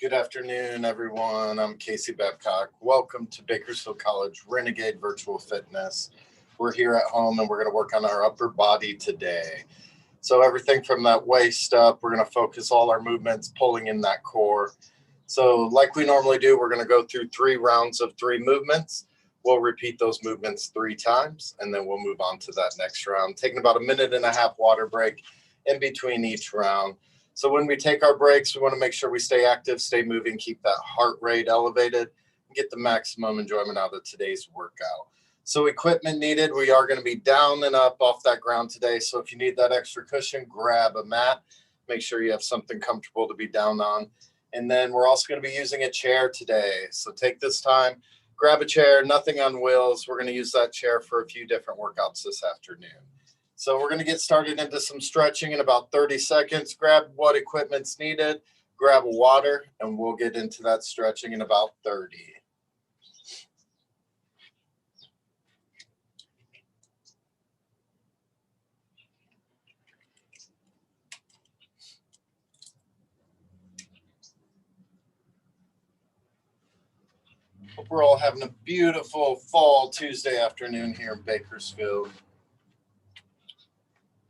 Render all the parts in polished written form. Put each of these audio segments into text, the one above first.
Good afternoon, everyone. I'm Casey Babcock. Welcome to Bakersfield College Renegade Virtual Fitness. We're here at home and we're going to work on our upper body today. So everything from that waist up, we're going to focus all our movements pulling in that core. So like we normally do, we're going to go through 3 rounds of 3 movements. We'll repeat those movements 3 times and then we'll move on to that next round, taking about a 1.5 minute water break in between each round. So when we take our breaks, we want to make sure we stay active, stay moving, keep that heart rate elevated, and get the maximum enjoyment out of today's workout. So equipment needed, we are going to be down and up off that ground today. So if you need that extra cushion, grab a mat. Make sure you have something comfortable to be down on. And then we're also going to be using a chair today. So take this time, grab a chair, nothing on wheels. We're going to use that chair for a few different workouts this afternoon. So we're going to get started into some stretching in about 30 seconds. Grab what equipment's needed, grab a water, and we'll get into that stretching in about 30. Hope we're all having a beautiful fall Tuesday afternoon here in Bakersfield.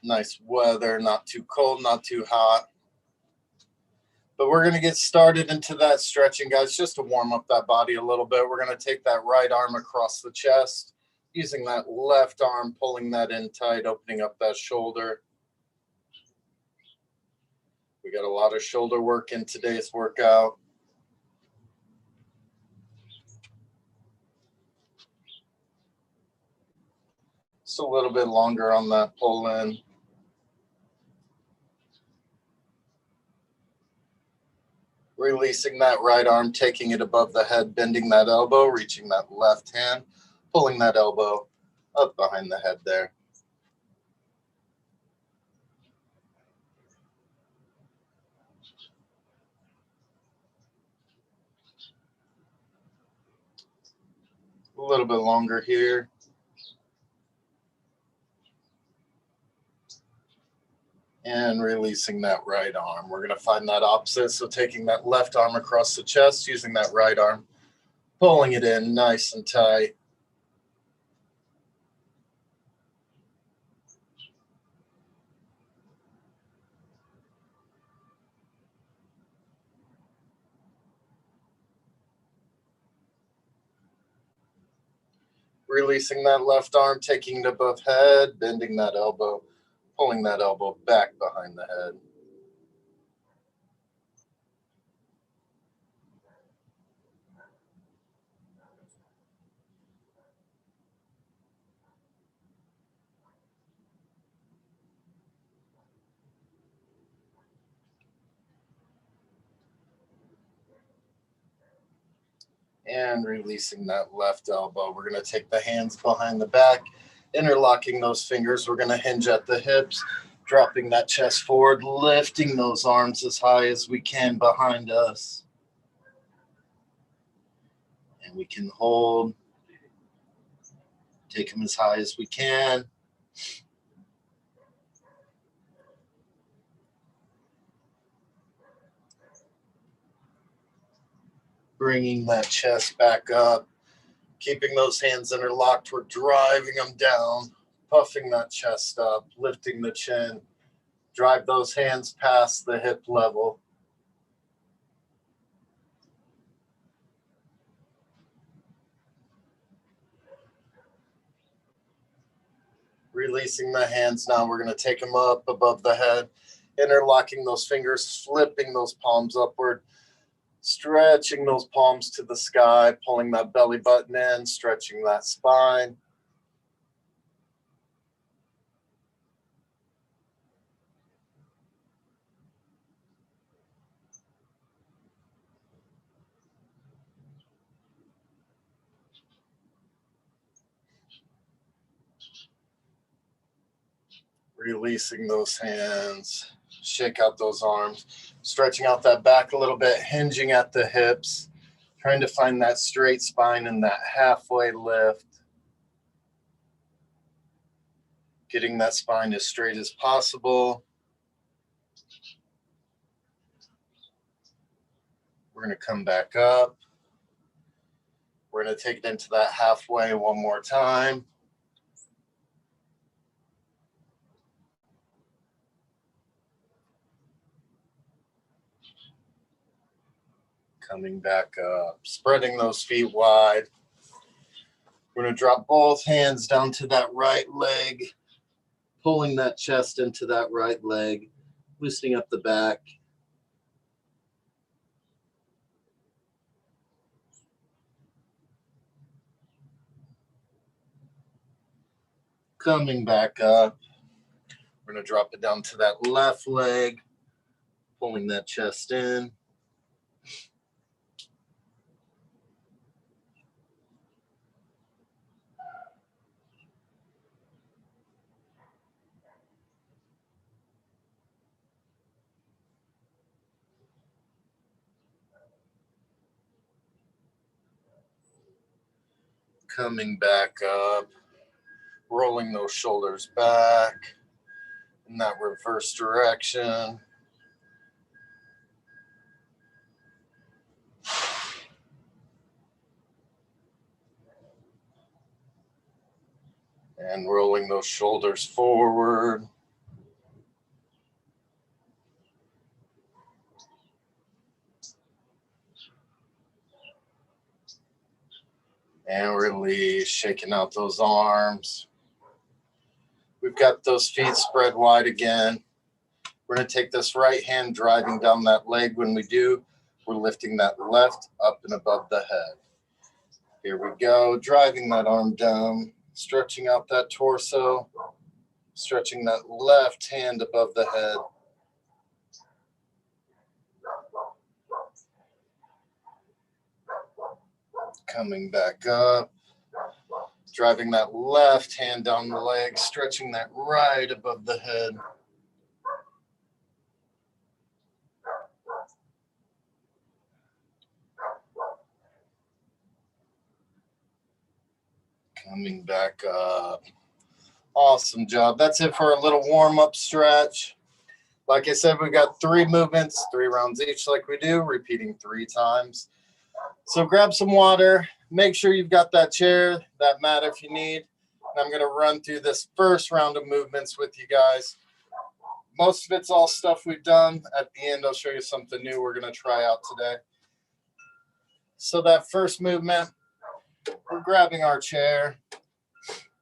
Nice weather, not too cold, not too hot. But we're going to get started into that stretching, guys, just to warm up that body a little bit. We're going to take that right arm across the chest, using that left arm, pulling that in tight, opening up that shoulder. We got a lot of shoulder work in today's workout. Just a little bit longer on that pull in. Releasing that right arm, taking it above the head, bending that elbow, reaching that left hand, pulling that elbow up behind the head there. A little bit longer here. And releasing that right arm. We're going to find that opposite. So taking that left arm across the chest, using that right arm, pulling it in nice and tight. Releasing that left arm, taking it above head, bending that elbow, pulling that elbow back behind the head. And releasing that left elbow. We're going to take the hands behind the back, interlocking those fingers. We're going to hinge at the hips, dropping that chest forward, lifting those arms as high as we can behind us. And we can hold, take them as high as we can. Bringing that chest back up, keeping those hands interlocked. We're driving them down, puffing that chest up, lifting the chin. Drive those hands past the hip level. Releasing the hands now. We're going to take them up above the head, interlocking those fingers, flipping those palms upward, stretching those palms to the sky, pulling that belly button in, stretching that spine. Releasing those hands, shake out those arms, stretching out that back a little bit, hinging at the hips, trying to find that straight spine and that halfway lift. Getting that spine as straight as possible. We're going to come back up. We're going to take it into that halfway one more time. Coming back up, spreading those feet wide. We're going to drop both hands down to that right leg, pulling that chest into that right leg, loosening up the back. Coming back up. We're going to drop it down to that left leg, pulling that chest in. Coming back up, rolling those shoulders back in that reverse direction. And rolling those shoulders forward. And release, shaking out those arms. We've got those feet spread wide again. We're going to take this right hand driving down that leg. When we do, we're lifting that left up and above the head. Here we go, driving that arm down, stretching out that torso, stretching that left hand above the head. Coming back up, driving that left hand down the leg, stretching that right above the head. Coming back up. Awesome job. That's it for a little warm-up stretch. Like I said, we've got 3 movements, 3 rounds each like we do, repeating 3 times. So grab some water. Make sure you've got that chair, that mat if you need. And I'm going to run through this first round of movements with you guys. Most of it's all stuff we've done. At the end, I'll show you something new we're going to try out today. So that first movement, we're grabbing our chair,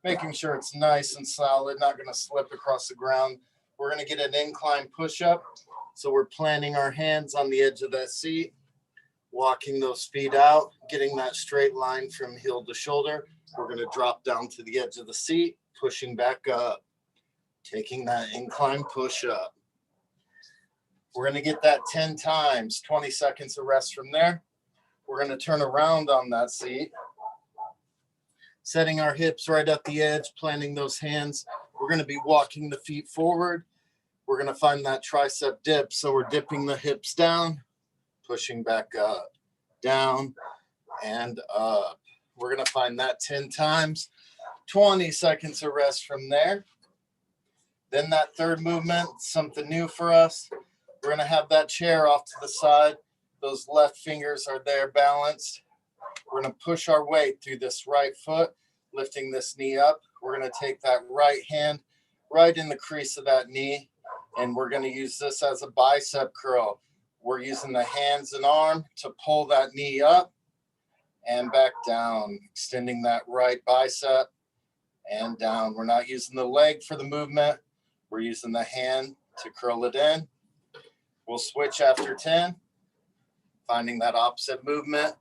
making sure it's nice and solid, not going to slip across the ground. We're going to get an incline push-up. So we're planting our hands on the edge of that seat, walking those feet out, getting that straight line from heel to shoulder. We're going to drop down to the edge of the seat, pushing back up, taking that incline push-up. We're going to get that 10 times, 20 seconds of rest from there. We're going to turn around on that seat, setting our hips right at the edge, planting those hands. We're going to be walking the feet forward. We're going to find that tricep dip. So we're dipping the hips down, pushing back up, down, and up. We're going to find that 10 times, 20 seconds of rest from there. Then that third movement, something new for us. We're going to have that chair off to the side. Those left fingers are there balanced. We're going to push our weight through this right foot, lifting this knee up. We're going to take that right hand right in the crease of that knee, and we're going to use this as a bicep curl. We're using the hands and arm to pull that knee up and back down, extending that right bicep and down. We're not using the leg for the movement. We're using the hand to curl it in. We'll switch after 10, finding that opposite movement.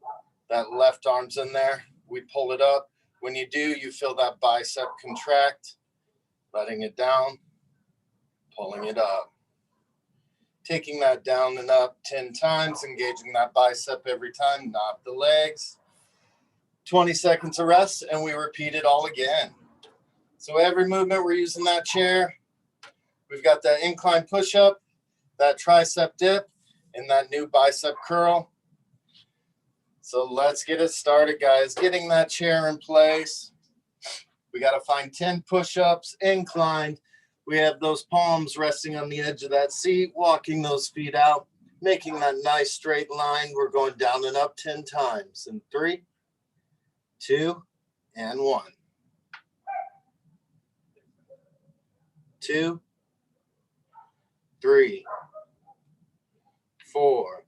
That left arm's in there. We pull it up. When you do, you feel that bicep contract, letting it down, pulling it up. Taking that down and up 10 times, engaging that bicep every time, not the legs. 20 seconds of rest, and we repeat it all again. So every movement we're using that chair. We've got that incline push-up, that tricep dip, and that new bicep curl. So let's get it started, guys. Getting that chair in place. We got to find 10 push-ups, inclined. We have those palms resting on the edge of that seat, walking those feet out. Making that nice straight line. We're going down and up 10 times. In 3, 2, and 1. 2, 3, 4,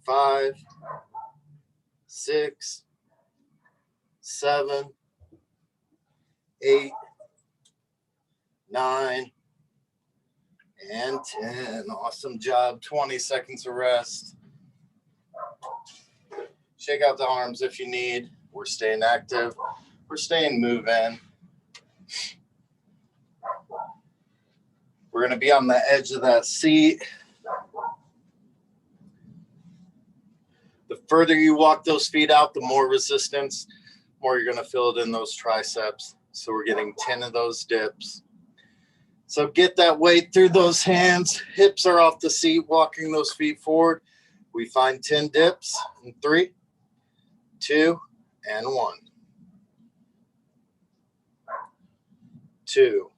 5, 6, 7, 8, 9, and 10. Awesome job. 20 seconds of rest. Shake out the arms if you need. We're staying active. We're staying moving. We're going to be on the edge of that seat. The further you walk those feet out, the more resistance, more you're going to feel it in those triceps. So we're getting 10 of those dips. So get that weight through those hands. Hips are off the seat, walking those feet forward. We find 10 dips in 3, 2, and 1. 2,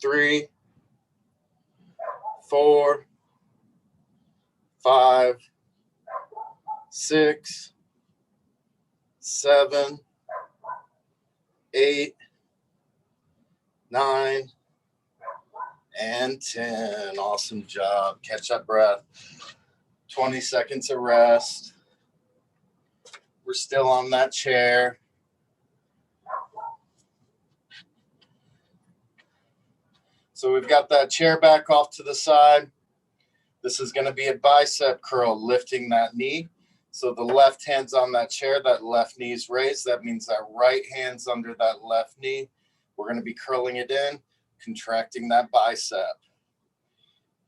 3, 4, 5, 6, 7, 8, 9, and 10. Awesome job. Catch that breath. 20 seconds of rest. We're still on that chair. So we've got that chair back off to the side. This is going to be a bicep curl, lifting that knee. So the left hand's on that chair, that left knee's raised. That means that right hand's under that left knee. We're going to be curling it in, contracting that bicep.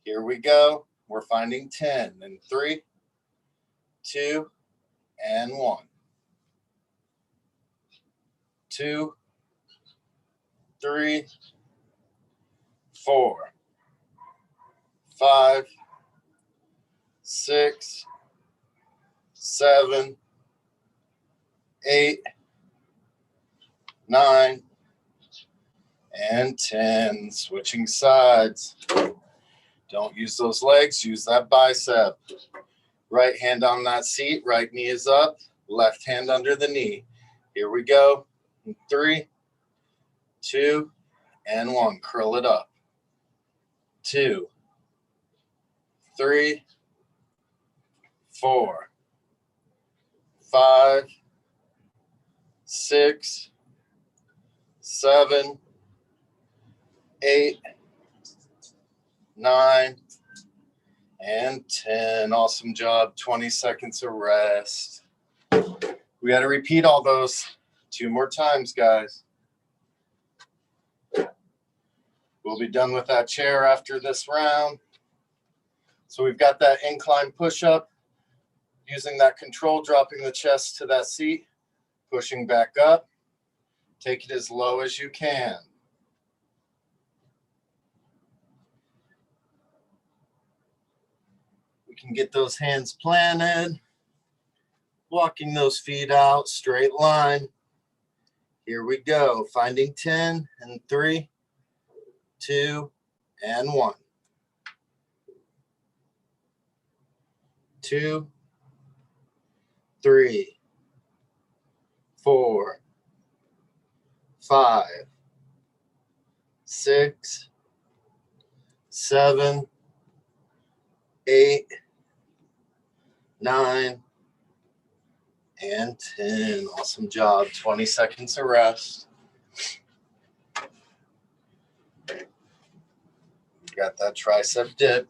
Here we go. We're finding 10 in 3, 2, and 1. 2, 3, 4, 5, 6, 7, 8, 9, and 10. Switching sides. Don't use those legs, use that bicep. Right hand on that seat, right knee is up, left hand under the knee. Here we go. In 3, 2, and 1. Curl it up. 2, 3, 4, 5, 6, 7, 8, 9, and 10. Awesome job. 20 seconds of rest. We got to repeat all those 2 more times, guys. We'll be done with that chair after this round. So we've got that incline push-up, using that control, dropping the chest to that seat, pushing back up. Take it as low as you can. We can get those hands planted, walking those feet out, straight line. Here we go, finding 10 in 3, 2, and 1. 2, 3, 4, 5, 6, 7, 8, 9, and 10. Awesome job. 20 seconds of rest. Got that tricep dip.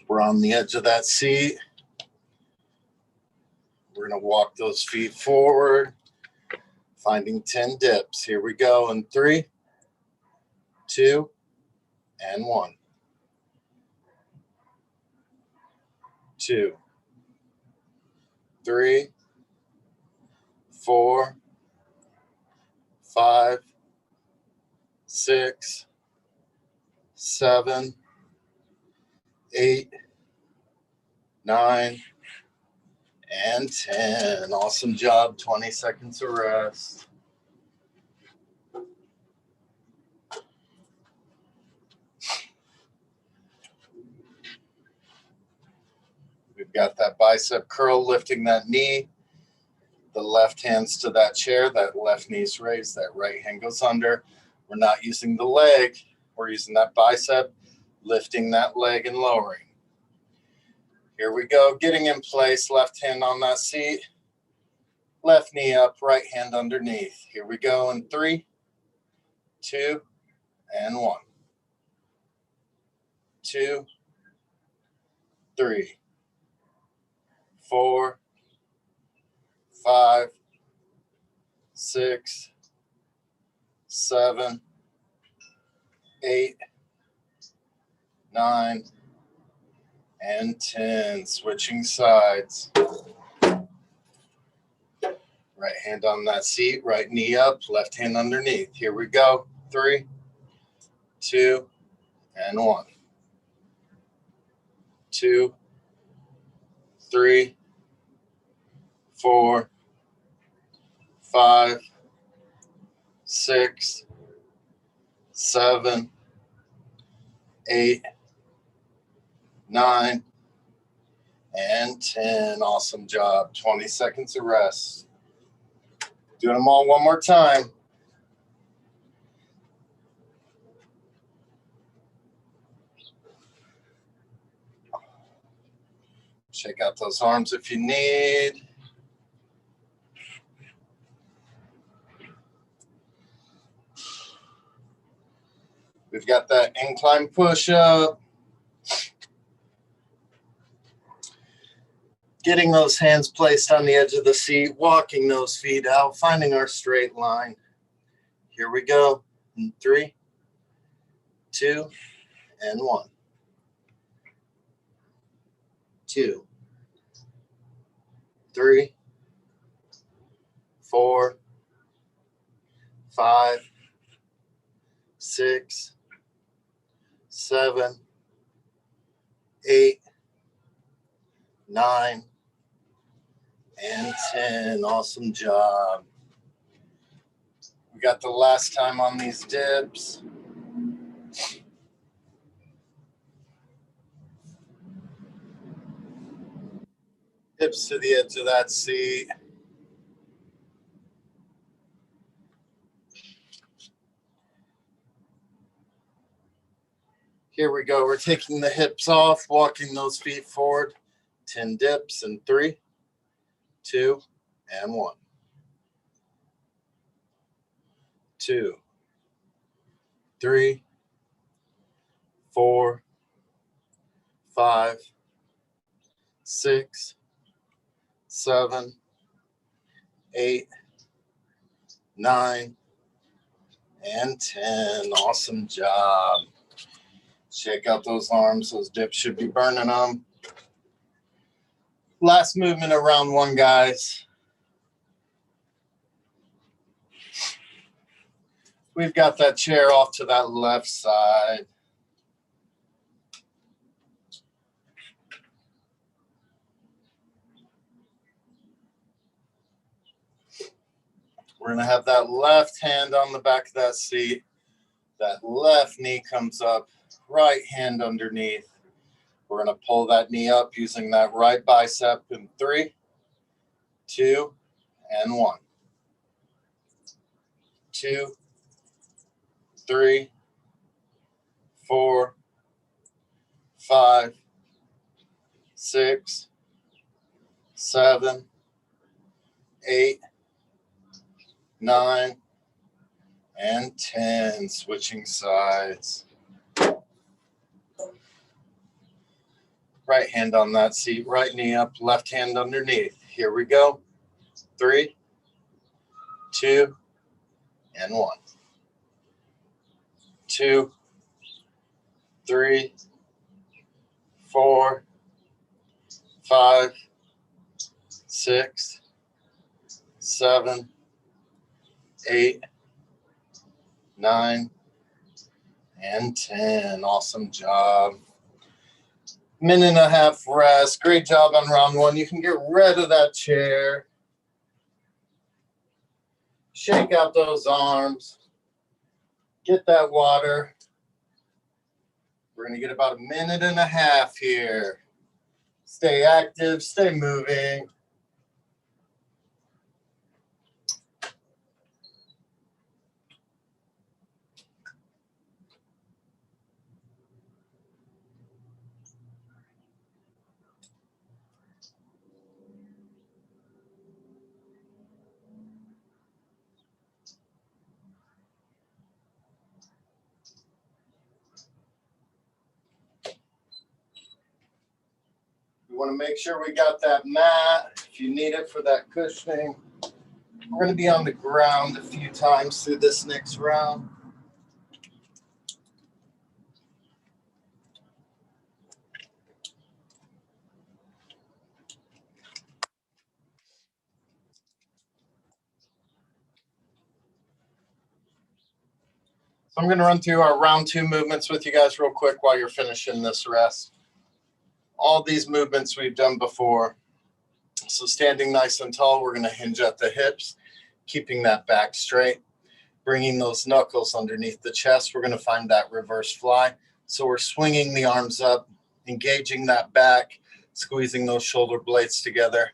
We're on the edge of that seat. We're going to walk those feet forward, finding 10 dips. Here we go in 3, 2, and 1. 2, 3, 4, 5, 6, 7, 8, 9, and 10. Awesome job. 20 seconds of rest. We've got that bicep curl, lifting that knee. The left hand's to that chair. That left knee's raised. That right hand goes under. We're not using the leg. We're using that bicep, lifting that leg and lowering. Here we go. Getting in place. Left hand on that seat. Left knee up, right hand underneath. Here we go in 3, 2, and 1. 2, 3, 4, 5, 6, 7, 8, 9, and 10. Switching sides. Right hand on that seat, right knee up, left hand underneath. Here we go. 3, 2, and 1. 2, 3, 4, 5, 6, 7, 8, 9, and 10. Awesome job. 20 seconds of rest. Doing them all one more time. Shake out those arms if you need. We've got that incline push-up. Getting those hands placed on the edge of the seat, walking those feet out, finding our straight line. Here we go. In 3, 2, and 1. 2, 3, 4, 5, 6, 7, 8, 9, and 10. Awesome job. We got the last time on these dips. Hips to the edge of that seat. Here we go. We're taking the hips off, walking those feet forward. 10 dips in 3, 2, and 1. 2, 3, 4, 5, 6, 7, 8, 9, and 10. Awesome job. Shake out those arms. Those dips should be burning them. Last movement of round 1, guys. We've got that chair off to that left side. We're going to have that left hand on the back of that seat. That left knee comes up, right hand underneath. We're going to pull that knee up using that right bicep in 3, 2, and 1. 2, 3, 4, 5, 6, 7, 8, 9, and 10. Switching sides. Right hand on that seat, right knee up, left hand underneath. Here we go. 3, 2, and 1. 2, 3, 4, 5, 6, 7, 8, 9, and 10. Awesome job. Minute and a half rest. Great job on round one. You can get rid of that chair. Shake out those arms. Get that water. We're going to get about a minute and a half here. Stay active, stay moving. We want to make sure we got that mat if you need it for that cushioning. We're going to be on the ground a few times through this next round. So I'm going to run through our round two movements with you guys real quick while you're finishing this rest. All these movements we've done before. So standing nice and tall, we're going to hinge at the hips, keeping that back straight, bringing those knuckles underneath the chest. We're going to find that reverse fly. So we're swinging the arms up, engaging that back, squeezing those shoulder blades together.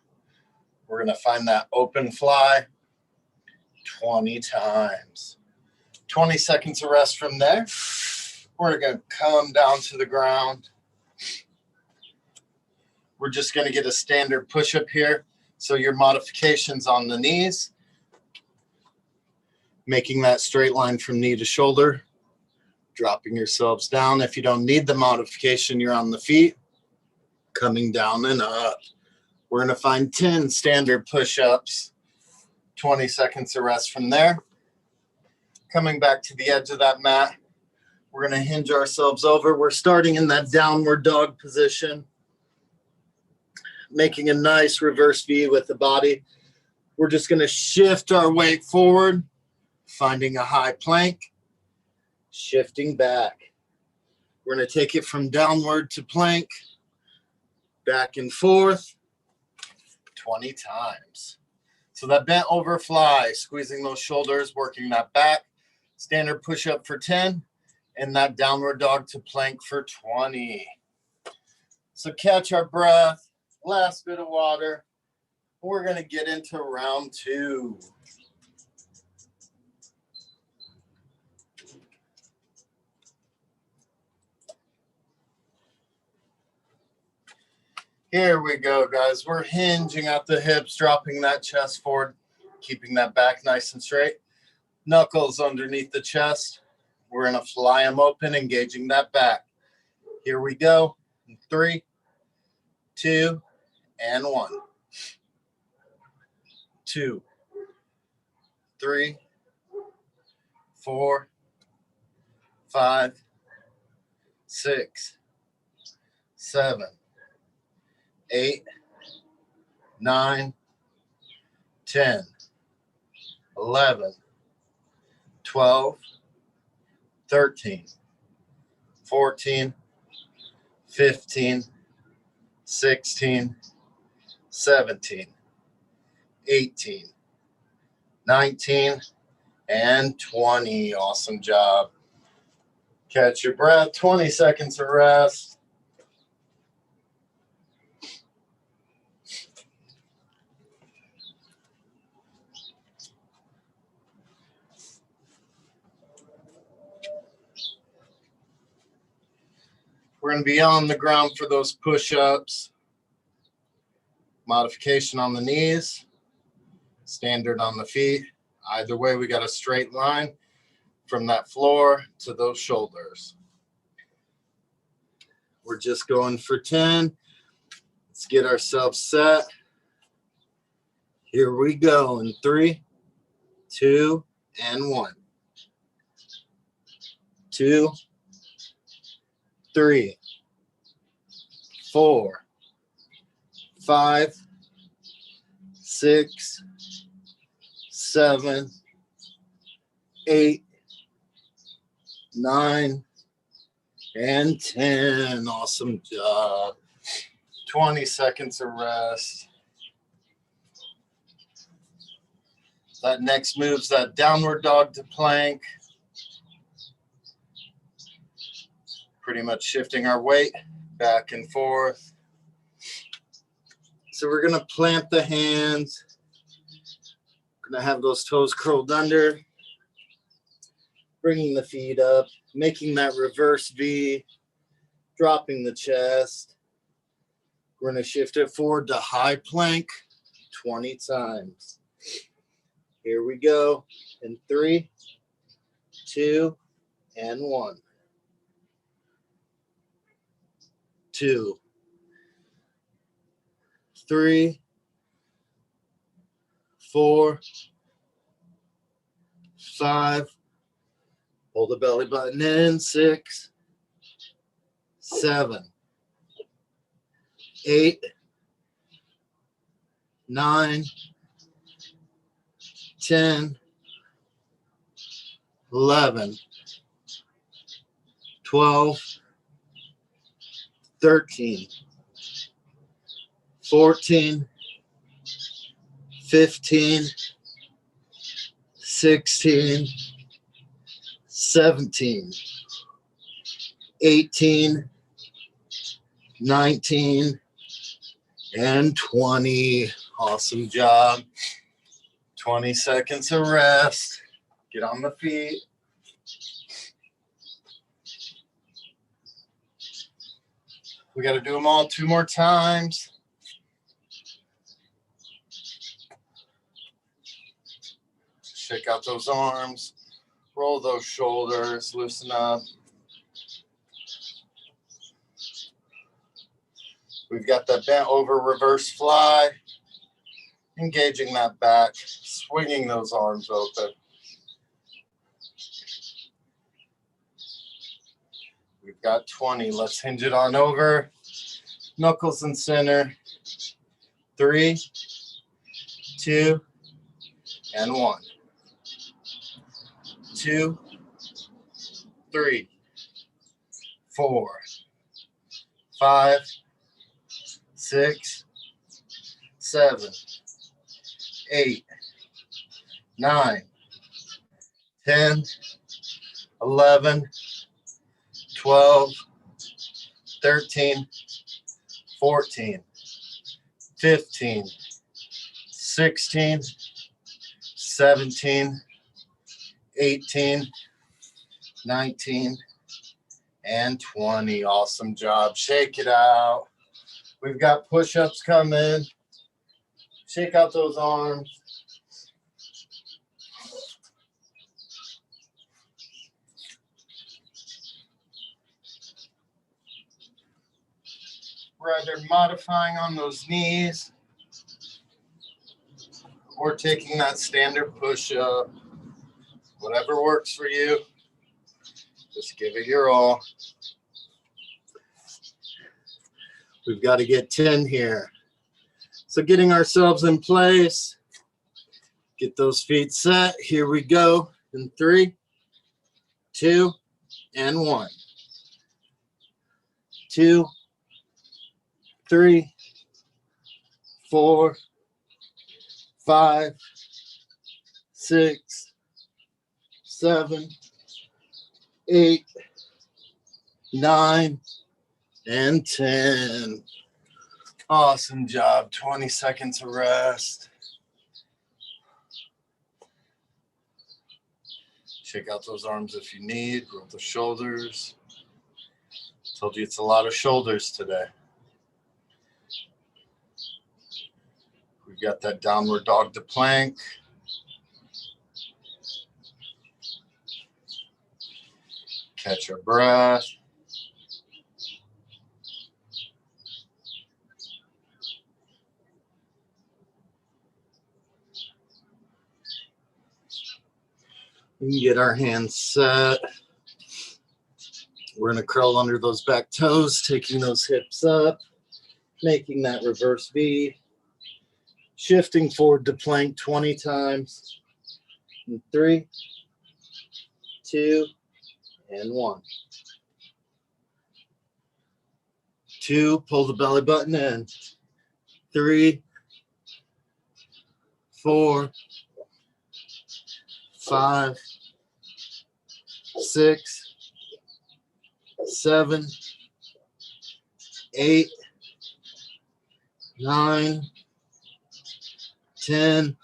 We're going to find that open fly 20 times. 20 seconds of rest from there. We're going to come down to the ground. We're just going to get a standard push-up here. So your modifications on the knees, making that straight line from knee to shoulder, dropping yourselves down. If you don't need the modification, you're on the feet, coming down and up. We're going to find 10 standard push-ups, 20 seconds of rest from there. Coming back to the edge of that mat, we're going to hinge ourselves over. We're starting in that downward dog position, making a nice reverse V with the body. We're just going to shift our weight forward, finding a high plank, shifting back. We're going to take it from downward to plank, back and forth, 20 times. So that bent over fly, squeezing those shoulders, working that back. Standard push-up for 10, and that downward dog to plank for 20. So catch our breath, last bit of water. We're going to get into round two. Here we go, guys. We're hinging at the hips, dropping that chest forward, keeping that back nice and straight. Knuckles underneath the chest. We're going to fly them open, engaging that back. Here we go. 3, 2, and 1. 2, 3, 4, 5, 6, 7, 8, 9, 10, 11, 12, 13, 14, 15, 16, 17, 18, 19, and 20. Awesome job. Catch your breath, 20 seconds of rest. We're going to be on the ground for those push-ups. Modification on the knees, standard on the feet. Either way, we got a straight line from that floor to those shoulders. We're just going for 10. Let's get ourselves set. Here we go in 3, 2, and 1. 2, 3, 4, 5, 6, 7, 8, 9, and 10. Awesome job. 20 seconds of rest. That next move's that downward dog to plank. Pretty much shifting our weight back and forth. So we're going to plant the hands. We're going to have those toes curled under. Bringing the feet up, making that reverse V, dropping the chest. We're going to shift it forward to high plank 20 times. Here we go in 3, 2, and 1. 2, 3, 4, 5. Hold the belly button in. 6, 7, 8, 9, 10, 11, 12, 13, 14, 15, 16, 17, 18, 19, and 20. Awesome job. 20 seconds of rest. Get on the feet. We got to do them all 2 more times. Shake out those arms. Roll those shoulders. Loosen up. We've got that bent over reverse fly. Engaging that back. Swinging those arms open. We've got 20. Let's hinge it on over. Knuckles in center. 3, 2, and 1. 2, 3, 4, 5, 6, 7, 8, 9, 10, 11, 12, 13, 14, 15, 16, 17, 18, 19, and 20. Awesome job. Shake it out. We've got push-ups coming. Shake out those arms. We're either modifying on those knees or taking that standard push-up. Whatever works for you, just give it your all. We've got to get 10 here. So getting ourselves in place, get those feet set. Here we go in 3, 2, and 1. 2, 3, 4, 5, 6, 7, 8, 9, and 10. Awesome job. 20 seconds of rest. Shake out those arms if you need. Roll the shoulders. Told you it's a lot of shoulders today. We've got that downward dog to plank. Catch our breath. We can get our hands set. We're going to curl under those back toes, taking those hips up, making that reverse V, shifting forward to plank 20 times. In 3, 2, and 1. 2, pull the belly button in. 3, 4, 5, 6, 7, 8, 9, 10,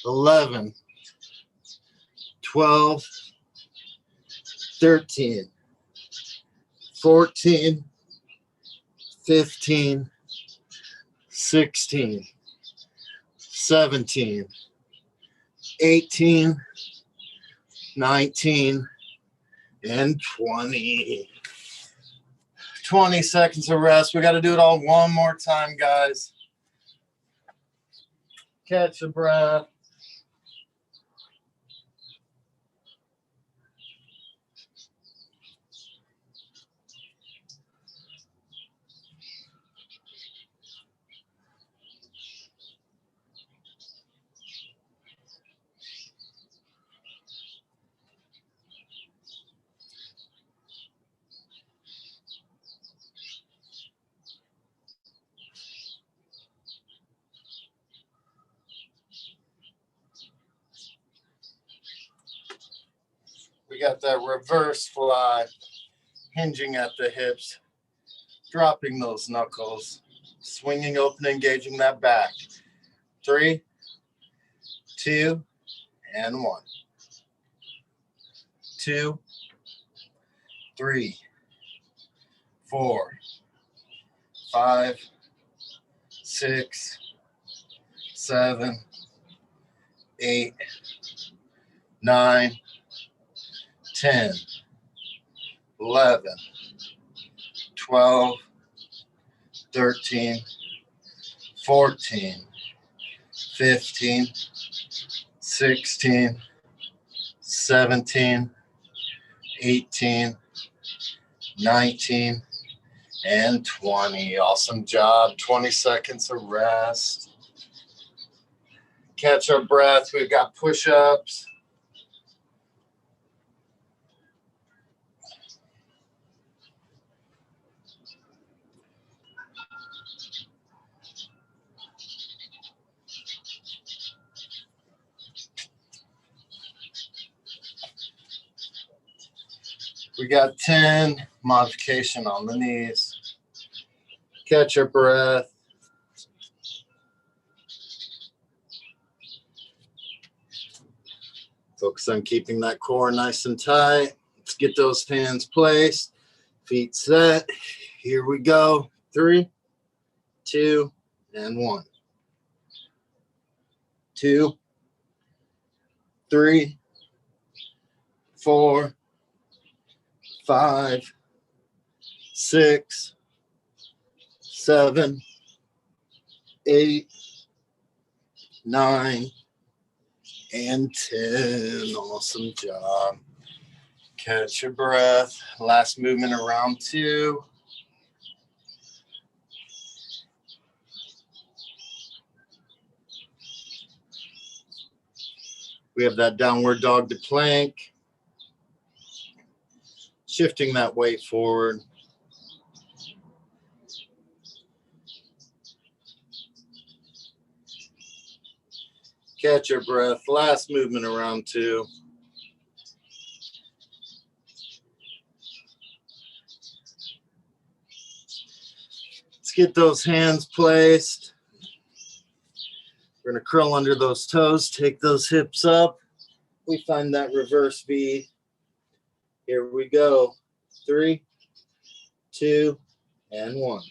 11, 12, 13, 14, 15, 16, 17, 18, 19, and 20. 20 seconds of rest. We got to do it all one more time, guys. Catch a breath. We got that reverse fly, hinging at the hips, dropping those knuckles, swinging open, engaging that back. 3, 2, and 1. 2, 3, 4, 5, 6, 7, 8, 9, 10, 11, 12, 13, 14, 15, 16, 17, 18, 19, and 20. Awesome job. 20 seconds of rest. Catch our breath. We've got push-ups. We got 10, modification on the knees. Catch your breath. Focus on keeping that core nice and tight. Let's get those hands placed. Feet set. Here we go. 3, 2, and 1. 2, 3, 4, 5, 6, 7, 8, 9, and 10. Awesome job. Catch your breath. Last movement around 2. We have that downward dog to plank. Shifting that weight forward. Catch your breath. Last movement around 2. Let's get those hands placed. We're going to curl under those toes, take those hips up. We find that reverse V. Here we go. 3, 2, and 1.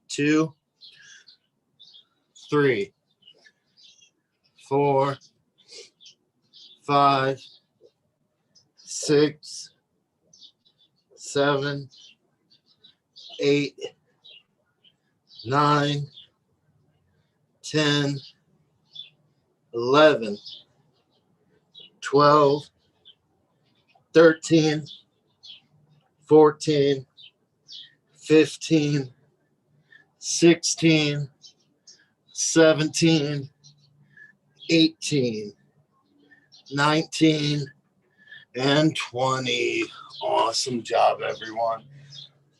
2, 3, 4, 5, 6, 7, 8, 9, 10, 11, 12, 13, 14, 15, 16, 17, 18, 19, and 20. Awesome job, everyone.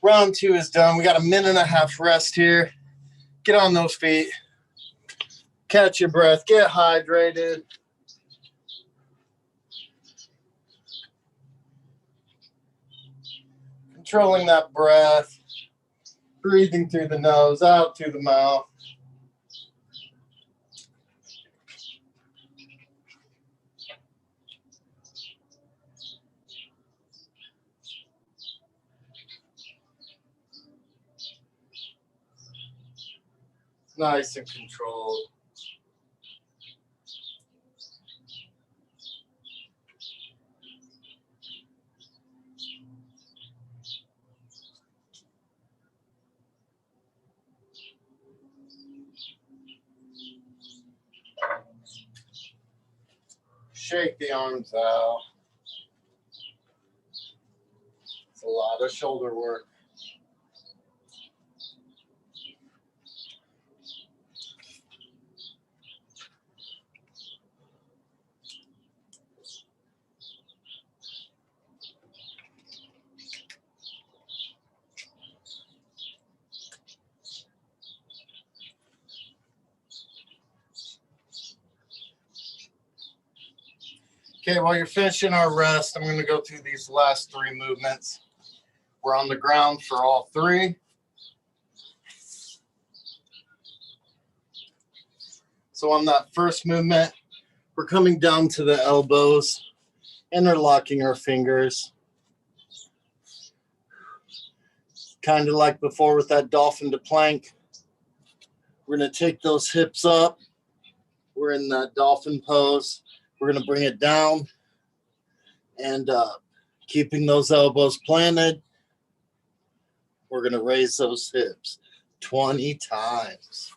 Round 2 is done. We got a minute and a half rest here. Get on those feet. Catch your breath. Get hydrated. Controlling that breath. Breathing through the nose, out through the mouth. Nice and controlled. Shake the arms out. It's a lot of shoulder work. Okay, while you're finishing our rest, I'm going to go through these last 3 movements. We're on the ground for all 3. So on that first movement, we're coming down to the elbows, interlocking our fingers. Kind of like before with that dolphin to plank. We're going to take those hips up. We're in that dolphin pose. We're going to bring it down and up. Keeping those elbows planted. We're going to raise those hips 20 times.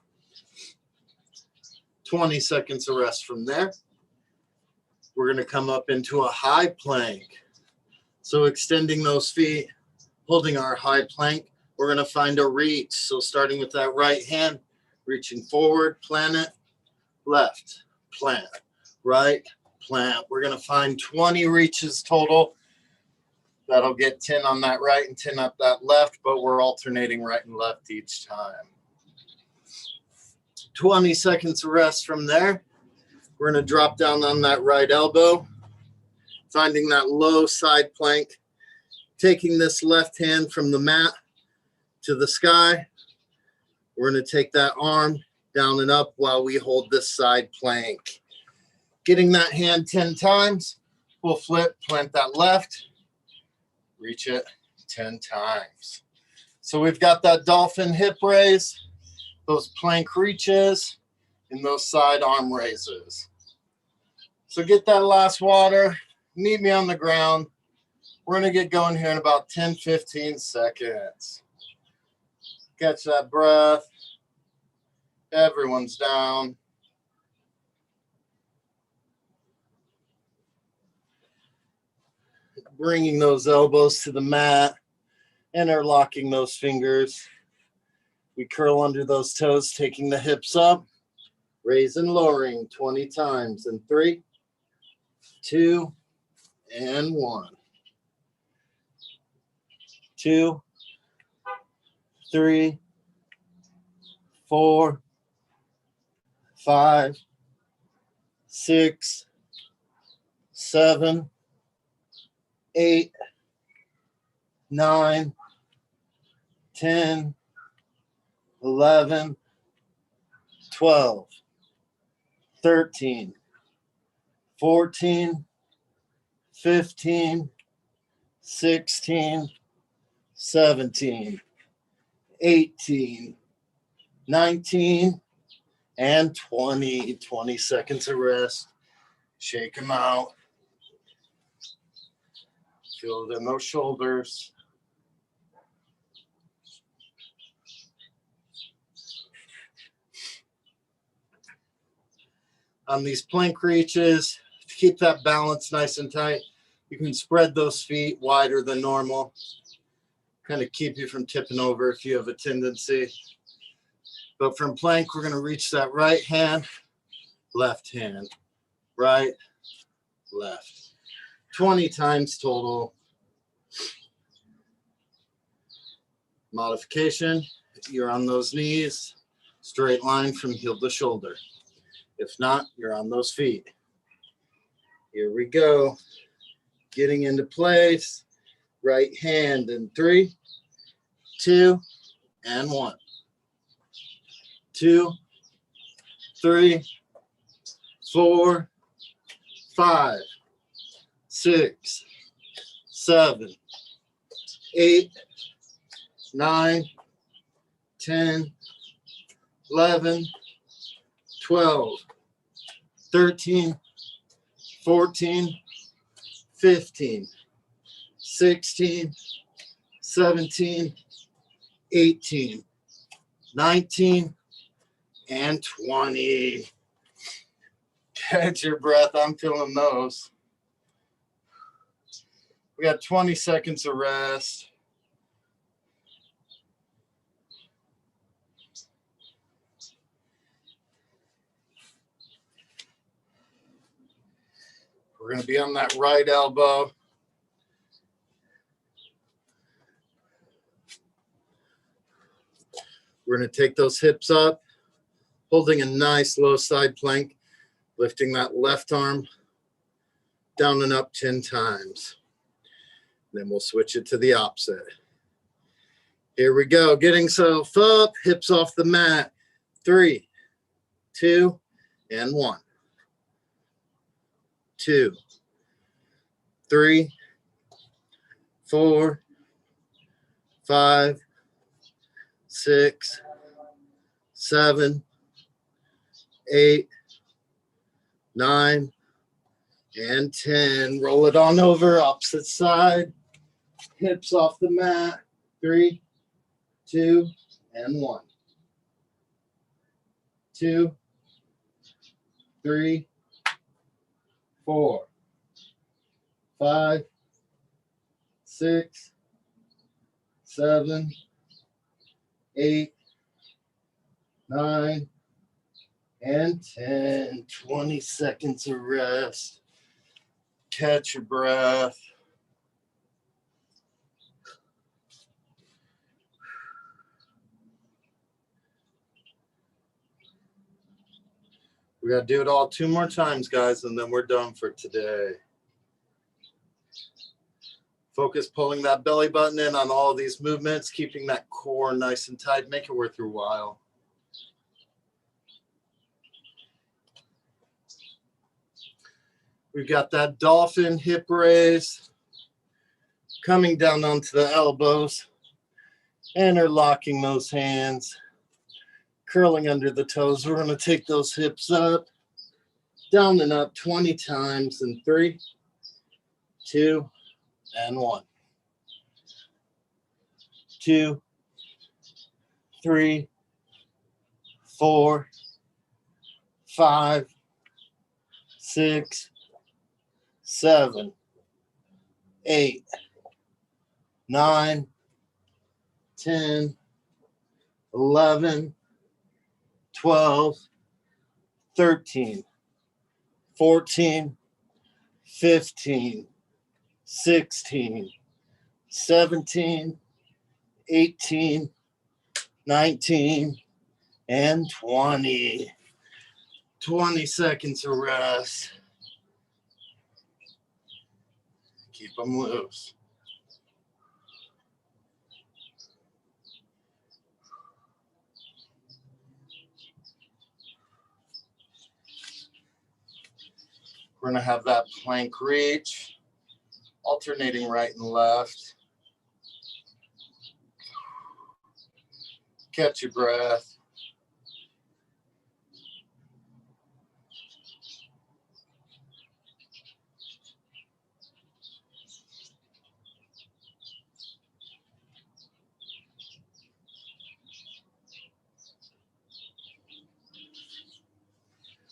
20 seconds of rest from there. We're going to come up into a high plank. So extending those feet, holding our high plank, we're going to find a reach. So starting with that right hand, reaching forward, plant it, left, plant, right, plant. We're going to find 20 reaches total. That'll get 10 on that right and 10 up that left, but we're alternating right and left each time. 20 seconds of rest from there. We're going to drop down on that right elbow, finding that low side plank, taking this left hand from the mat to the sky. We're going to take that arm down and up while we hold this side plank. Getting that hand 10 times, we'll flip, plant that left, reach it 10 times. So we've got that dolphin hip raise, those plank reaches, and those side arm raises. So get that last water, meet me on the ground. We're going to get going here in about 10, 15 seconds. Catch that breath. Everyone's down. Bringing those elbows to the mat, interlocking those fingers. We curl under those toes, taking the hips up, raise and lowering 20 times in 3, 2, and 1. 2, 3, 4, 5, 6, 7, 8, 9, 10, 11, 12, 13, 14, 15, 16, 17, 18, 19, and 20. 20 seconds of rest. Shake them out. Feel it in those shoulders. On these plank reaches, to keep that balance nice and tight, you can spread those feet wider than normal. Kind of keep you from tipping over if you have a tendency. But from plank, we're going to reach that right hand, left hand, right, left. 20 times total. Modification, you're on those knees, straight line from heel to shoulder. If not, you're on those feet. Here we go. Getting into place. Right hand in 3, 2, and 1. 2, 3, 4, 5, 6, 7, 8, 9, 10, 11, 12, 13, 14, 15, 16, 17, 18, 19, and 20. Catch your breath. I'm feeling those. We got 20 seconds of rest. We're going to be on that right elbow. We're going to take those hips up, holding a nice low side plank, lifting that left arm down and up 10 times. Then we'll switch it to the opposite. Here we go. Getting self up, hips off the mat. 3, 2, and 1. 2, 3, 4, 5, 6, 7, 8, 9, and 10. Roll it on over, opposite side. Hips off the mat. 3, 2, and 1. 2, 3, 4, 5, 6, 7, 8, 9, and 10. 20 seconds of rest. Catch your breath. We got to do it all 2 more times, guys, and then we're done for today. Focus pulling that belly button in on all of these movements, keeping that core nice and tight. Make it worth your while. We've got that dolphin hip raise, coming down onto the elbows, interlocking those hands, curling under the toes. We're going to take those hips up, down and up 20 times in 3, 2, and 1. 2, 3, 4, 5, 6, 7, 8, 9, 10, 11, 12, 13, 14, 15, 16, 17, 18, 19, and 20. 20 seconds of rest. Keep them loose. We're going to have that plank reach, alternating right and left. Catch your breath.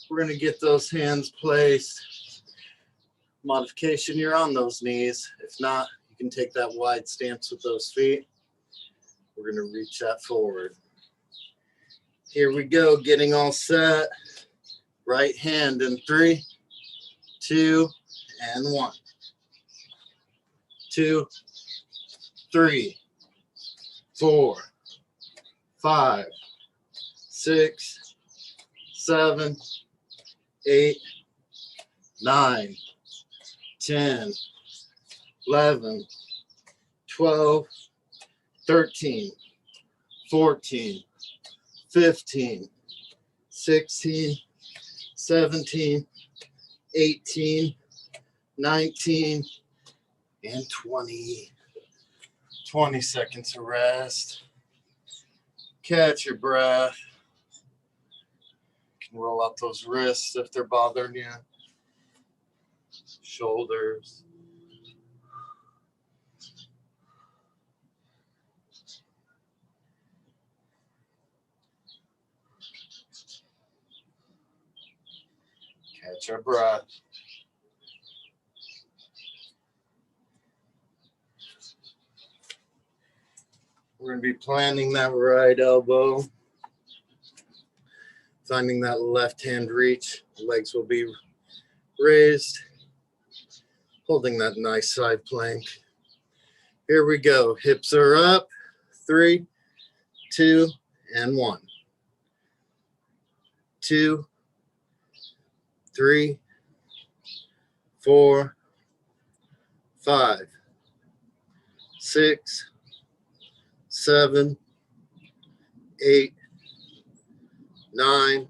We're going to get those hands placed. Modification, you're on those knees. If not, you can take that wide stance with those feet. We're going to reach that forward. Here we go, getting all set. Right hand in 3, 2, and 1. 2, 3, 4, 5, 6, 7, 8, 9, 10, 11, 12, 13, 14, 15, 16, 17, 18, 19, and 20. 20 seconds of rest. Catch your breath. You can roll out those wrists if they're bothering you. Shoulders. Catch our breath. We're going to be planting that right elbow. Finding that left hand reach. Legs will be raised. Holding that nice side plank. Here we go. Hips are up. 3, 2, and 1. 2, 3, 4, 5, 6, 7, 8, 9,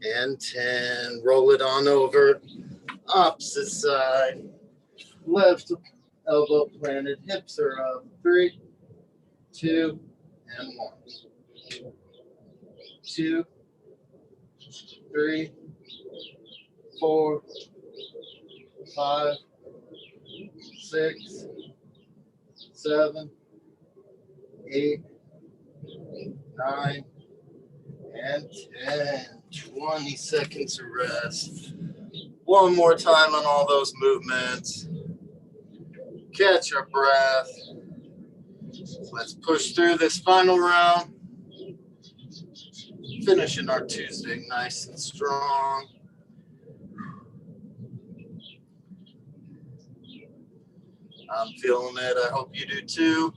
and 10. Roll it on over. Opposite side. Left elbow planted. Hips are up. 3, 2, and 1. 2, 3, 4, 5, 6, 7, 8, 9, and 10. 20 seconds of rest. One more time on all those movements. Catch our breath. Let's push through this final round. Finishing our Tuesday nice and strong. I'm feeling it. I hope you do too.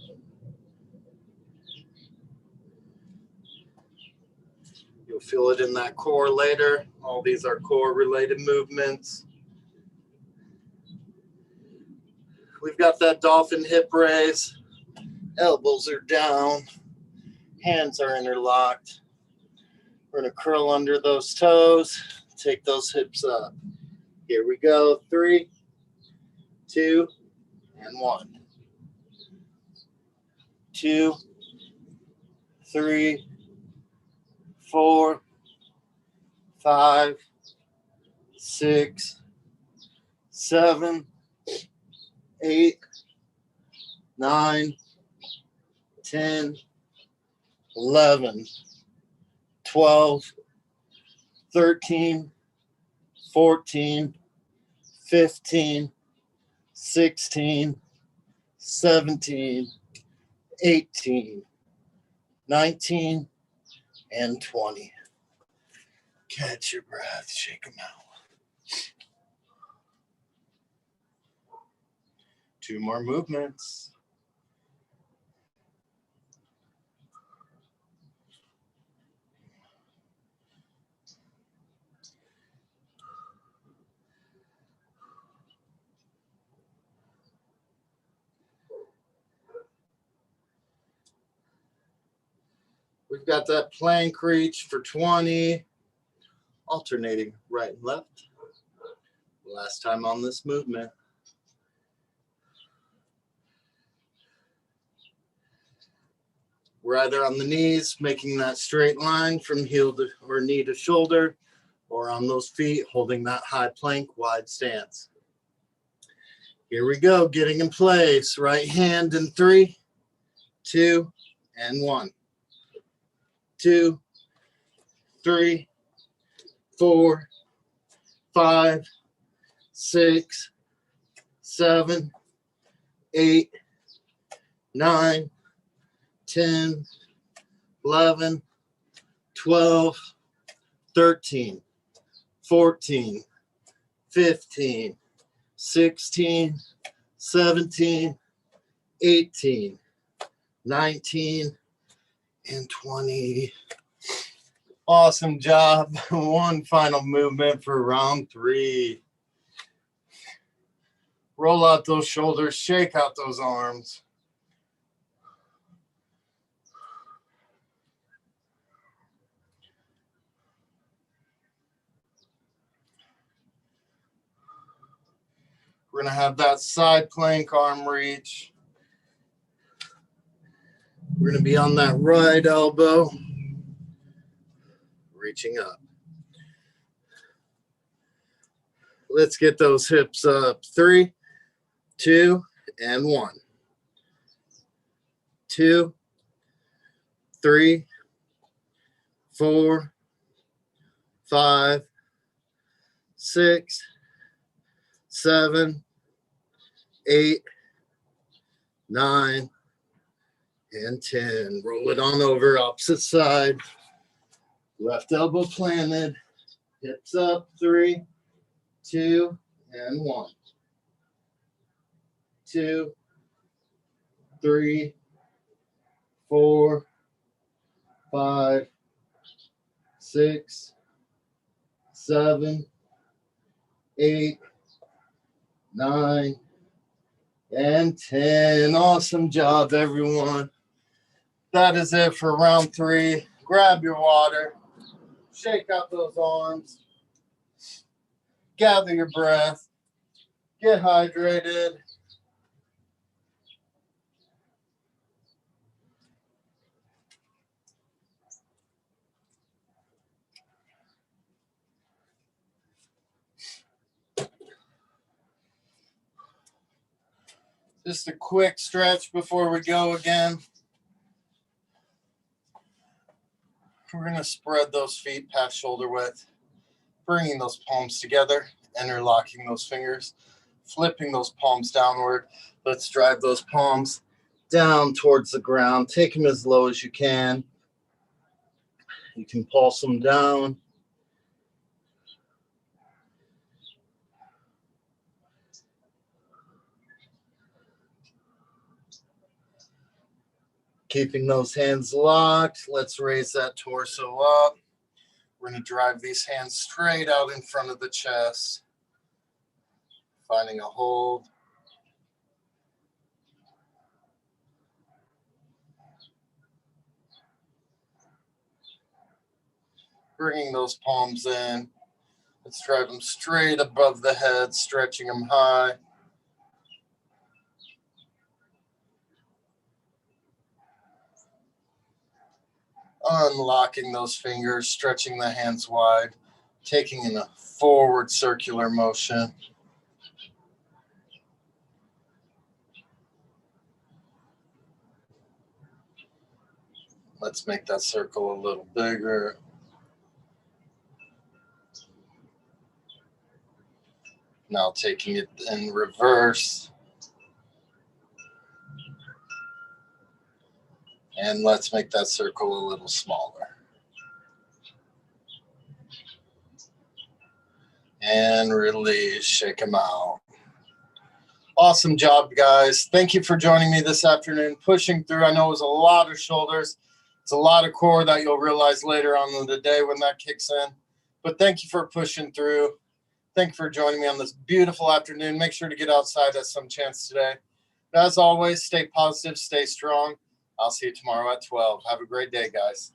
You'll feel it in that core later. All these are core related movements. We've got that dolphin hip raise. Elbows are down. Hands are interlocked. We're going to curl under those toes. Take those hips up. Here we go. 3, 2, and 1. 2, 3, 4, 5, 6, 7, 8, 9, 10, 11, 12, 13, 14, 15, 16, 17, 18, 19, and 20. Catch your breath, shake them out. 2 more movements. We've got that plank reach for 20, alternating right and left. Last time on this movement. We're either on the knees, making that straight line from heel to or knee to shoulder, or on those feet, holding that high plank, wide stance. Here we go, getting in place. Right hand in 3, 2, and 1. 2, 3, 4, 5, 6, 7, 8, 9, 10, 11, 12, 13, 14, 15, 16, 17, 18, 19, and 20. Awesome job. One final movement for round 3. Roll out those shoulders, shake out those arms. We're going to have that side plank arm reach. We're going to be on that right elbow, reaching up. Let's get those hips up. 3, 2, and 1. 2, 3, 4, 5, 6, 7, 8, 9, and 10. Roll it on over, opposite side. Left elbow planted, hips up. 3, 2, and 1. 2, 3, 4, 5, 6, 7, 8, 9, and 10. Awesome job, everyone. That is it for round 3. Grab your water, shake out those arms, gather your breath, get hydrated. Just a quick stretch before we go again. We're going to spread those feet past shoulder width, bringing those palms together, interlocking those fingers, flipping those palms downward. Let's drive those palms down towards the ground. Take them as low as you can. You can pulse them down. Keeping those hands locked. Let's raise that torso up. We're going to drive these hands straight out in front of the chest. Finding a hold. Bringing those palms in. Let's drive them straight above the head, stretching them high. Unlocking those fingers, stretching the hands wide, taking in a forward circular motion. Let's make that circle a little bigger. Now taking it in reverse. And let's make that circle a little smaller. And release, shake them out. Awesome job, guys. Thank you for joining me this afternoon, pushing through. I know it was a lot of shoulders. It's a lot of core that you'll realize later on in the day when that kicks in. But thank you for pushing through. Thank you for joining me on this beautiful afternoon. Make sure to get outside at some chance today. As always, stay positive, stay strong. I'll see you tomorrow at 12. Have a great day, guys.